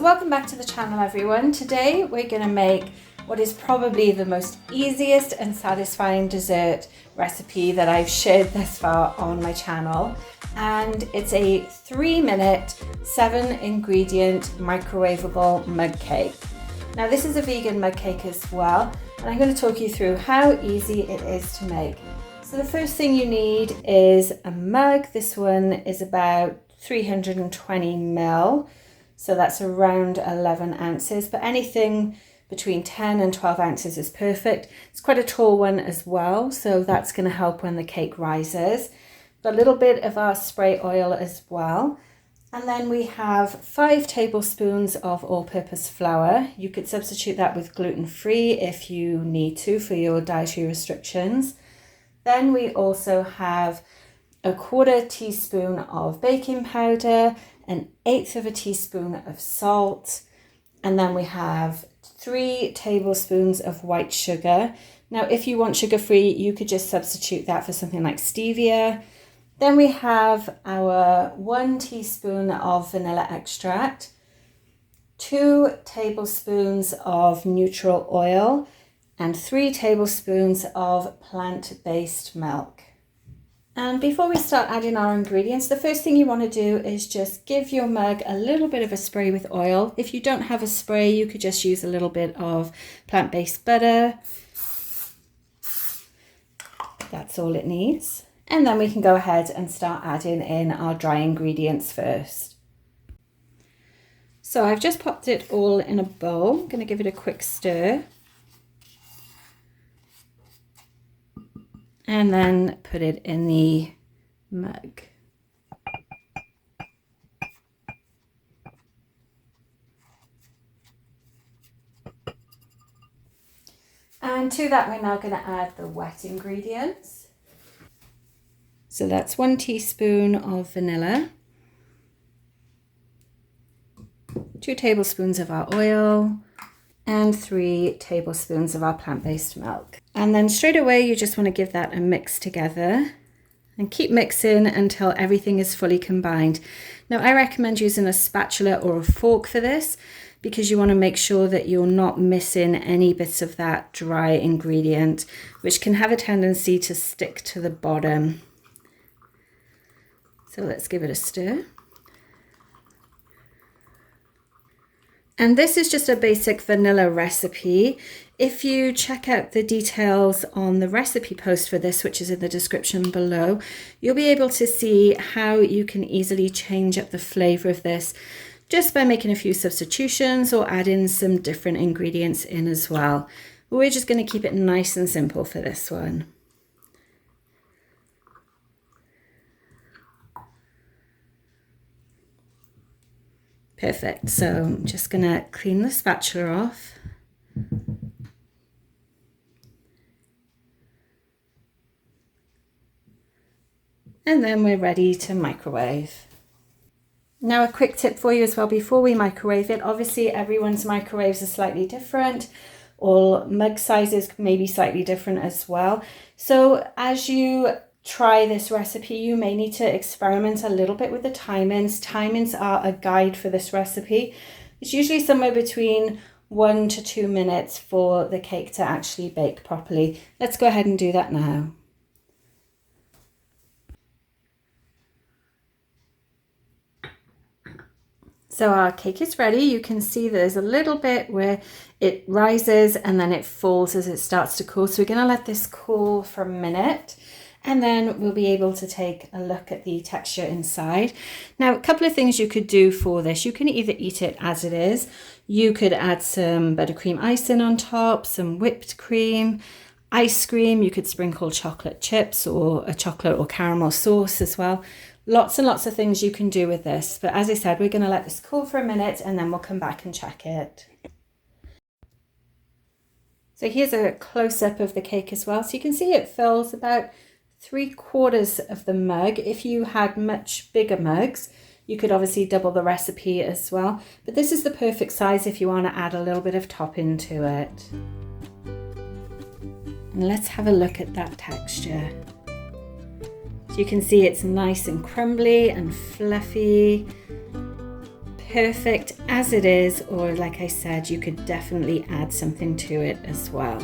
welcome back to the channel, everyone. Today we're going to make what is probably the most easiest and satisfying dessert recipe that I've shared thus far on my channel, and it's a 3-minute 7-ingredient microwavable mug cake. Now this is a vegan mug cake as well, and I'm going to talk you through how easy it is to make. So the first thing you need is a mug. This one is about 320 ml. So that's around 11 ounces, but anything between 10 and 12 ounces is perfect. It's quite a tall one as well, so that's going to help when the cake rises. A little bit of our spray oil as well. And then we have 5 tablespoons of all-purpose flour. You could substitute that with gluten-free if you need to for your dietary restrictions. Then we also have a 1/4 teaspoon of baking powder, 1/8 teaspoon of salt, and then we have 3 tablespoons of white sugar. Now, if you want sugar-free, you could just substitute that for something like stevia. Then we have our 1 teaspoon of vanilla extract, 2 tablespoons of neutral oil, and 3 tablespoons of plant-based milk. And before we start adding our ingredients, the first thing you want to do is just give your mug a little bit of a spray with oil. If you don't have a spray, you could just use a little bit of plant-based butter. That's all it needs. And then we can go ahead and start adding in our dry ingredients first. So I've just popped it all in a bowl. I'm going to give it a quick stir. And then put it in the mug. And to that, we're now going to add the wet ingredients. So that's 1 teaspoon of vanilla, 2 tablespoons of our oil, and 3 tablespoons of our plant-based milk. And then straight away, you just want to give that a mix together and keep mixing until everything is fully combined. Now, I recommend using a spatula or a fork for this because you want to make sure that you're not missing any bits of that dry ingredient, which can have a tendency to stick to the bottom. So let's give it a stir. And this is just a basic vanilla recipe. If you check out the details on the recipe post for this, which is in the description below, you'll be able to see how you can easily change up the flavor of this just by making a few substitutions or adding some different ingredients in as well. We're just going to keep it nice and simple for this one. Perfect. So I'm just going to clean the spatula off. And then we're ready to microwave. Now a quick tip for you as well before we microwave it. Obviously everyone's microwaves are slightly different. All mug sizes may be slightly different as well. So as you try this recipe, you may need to experiment a little bit with the timings. Timings are a guide for this recipe. It's usually somewhere between 1 to 2 minutes for the cake to actually bake properly. Let's go ahead and do that now. So our cake is ready. You can see there's a little bit where it rises and then it falls as it starts to cool. So we're going to let this cool for a minute, and then we'll be able to take a look at the texture inside. Now, a couple of things you could do for this. You can either eat it as it is. You could add some buttercream icing on top, some whipped cream, ice cream. You could sprinkle chocolate chips or a chocolate or caramel sauce as well. Lots and lots of things you can do with this. But as I said, we're going to let this cool for a minute and then we'll come back and check it. So here's a close-up of the cake as well. So you can see it fills about 3/4 of the mug. If you had much bigger mugs, you could obviously double the recipe as well. But this is the perfect size if you want to add a little bit of topping to it. And let's have a look at that texture. So you can see it's nice and crumbly and fluffy. perfect as it is, or like I said, you could definitely add something to it as well.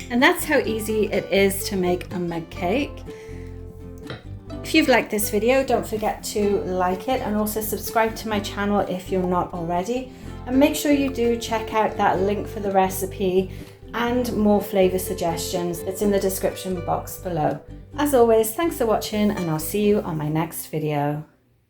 And that's how easy it is to make a mug cake. If you've liked this video, don't forget to like it and also subscribe to my channel if you're not already. And make sure you do check out that link for the recipe and more flavor suggestions. It's in the description box below. As always, thanks for watching, and I'll see you on my next video.